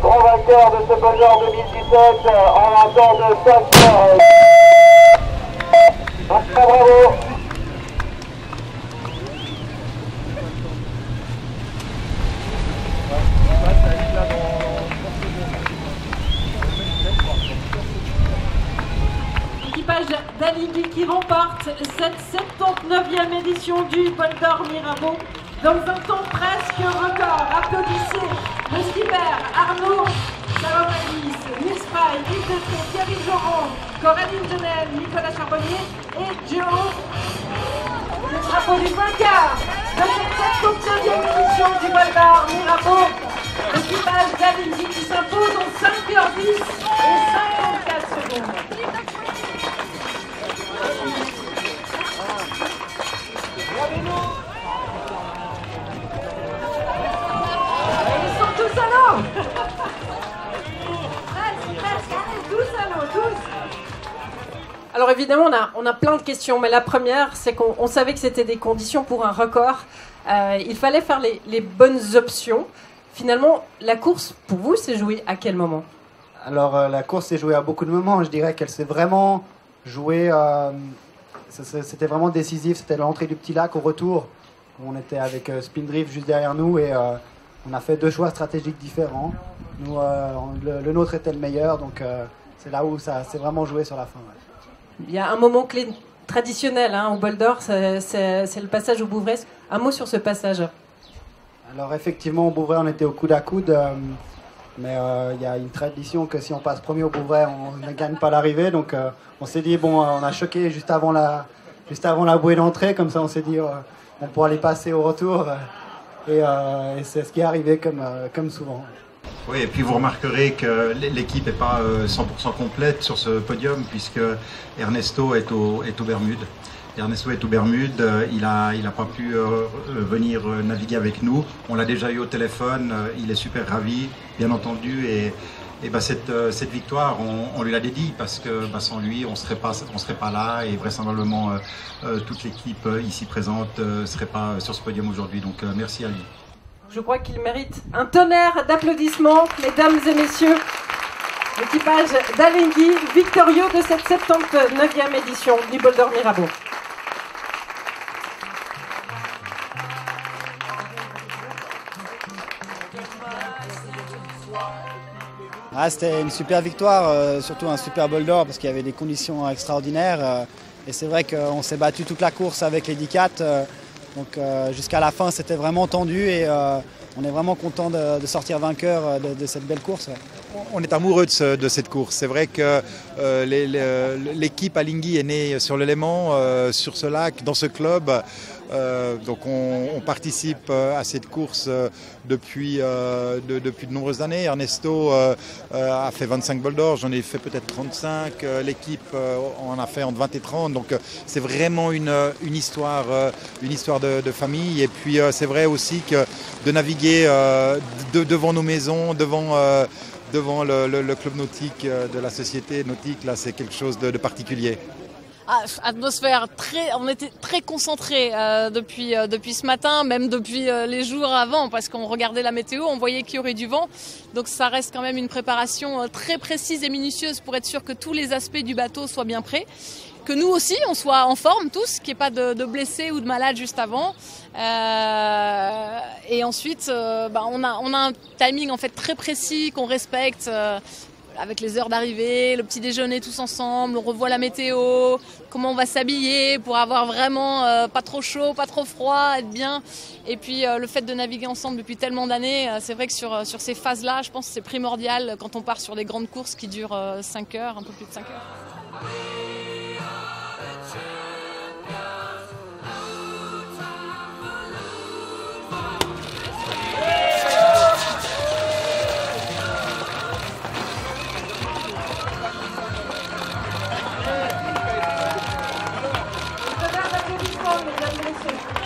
Grand vainqueur de ce Bol d'Or 2017 en un temps de 5 heures. Bravo. L'équipage d'Alinghi qui remporte cette 79e édition du Bol d'Or Mirabeau dans un temps presque record. Applaudissez le skipper Arnaud Salomagis, Nils Frey, Yves Destré, Thierry Joron, Coraline Genel, Nicolas Charbonnier et Joe. Le drapeau du vainqueur de cette 79e édition du Bol d'Or Mirabeau. L'équipage d'Alinghi qui s'impose en 5h10 et 54 secondes. Ils sont tous à l'eau. Presque, allez, tous à l'eau, tous. Alors évidemment, on a plein de questions, mais la première, c'est qu'on savait que c'était des conditions pour un record. Il fallait faire les bonnes options. Finalement, la course, pour vous, s'est jouée à quel moment? Alors, la course s'est jouée à beaucoup de moments. Je dirais qu'elle s'est vraiment jouée... c'était vraiment décisif. C'était l'entrée du Petit Lac au retour. On était avec Spindrift juste derrière nous et on a fait deux choix stratégiques différents. Nous, le nôtre était le meilleur, donc c'est là où ça s'est vraiment joué sur la fin. Ouais. Il y a un moment clé traditionnel au Bol d'Or, c'est le passage au Bouvray. Un mot sur ce passage? Alors effectivement, au Bouvray, on était au coude à coude, mais il y a une tradition que si on passe premier au Bouvray, on ne gagne pas l'arrivée. Donc on s'est dit, bon, on a choqué juste avant la bouée d'entrée, comme ça on s'est dit, on pourra les passer au retour. Et c'est ce qui est arrivé comme souvent. Oui, et puis vous remarquerez que l'équipe n'est pas 100% complète sur ce podium, puisque Ernesto est aux Bermudes. Ernesto est aux Bermudes, il a pas pu venir naviguer avec nous. On l'a déjà eu au téléphone, il est super ravi, bien entendu. Et cette victoire, on lui l'a dédiée parce que sans lui, on serait pas là et vraisemblablement toute l'équipe ici présente ne serait pas sur ce podium aujourd'hui. Donc merci à lui. Je crois qu'il mérite un tonnerre d'applaudissements, mesdames et messieurs. L'équipage d'Alinghi, victorieux de cette 79e édition du Bol d'Or Mirabeau. C'était une super victoire, surtout un super Bol d'Or parce qu'il y avait des conditions extraordinaires. Et c'est vrai qu'on s'est battu toute la course avec les 10-4. Donc jusqu'à la fin, c'était vraiment tendu et on est vraiment content de sortir vainqueur de cette belle course. Ouais. On est amoureux de cette course. C'est vrai que l'équipe Alinghi est née sur le Léman, sur ce lac, dans ce club. Donc on participe à cette course depuis de nombreuses années. Ernesto a fait 25 Bol d'Or, j'en ai fait peut-être 35. L'équipe en a fait entre 20 et 30. Donc c'est vraiment une histoire de famille. Et puis c'est vrai aussi que de naviguer devant nos maisons, devant le club nautique de la société nautique, là c'est quelque chose de particulier. Atmosphère on était très concentrés depuis ce matin, même depuis les jours avant, parce qu'on regardait la météo, on voyait qu'il y aurait du vent. Donc ça reste quand même une préparation très précise et minutieuse pour être sûr que tous les aspects du bateau soient bien prêts. Que nous aussi, on soit en forme tous, qu'il n'y ait pas de blessés ou de malades juste avant. Et ensuite, on a un timing en fait très précis qu'on respecte. Avec les heures d'arrivée, le petit déjeuner tous ensemble, on revoit la météo, comment on va s'habiller pour avoir vraiment pas trop chaud, pas trop froid, être bien. Et puis le fait de naviguer ensemble depuis tellement d'années, c'est vrai que sur ces phases-là, je pense que c'est primordial quand on part sur des grandes courses qui durent 5 heures, un peu plus de 5 heures. succès.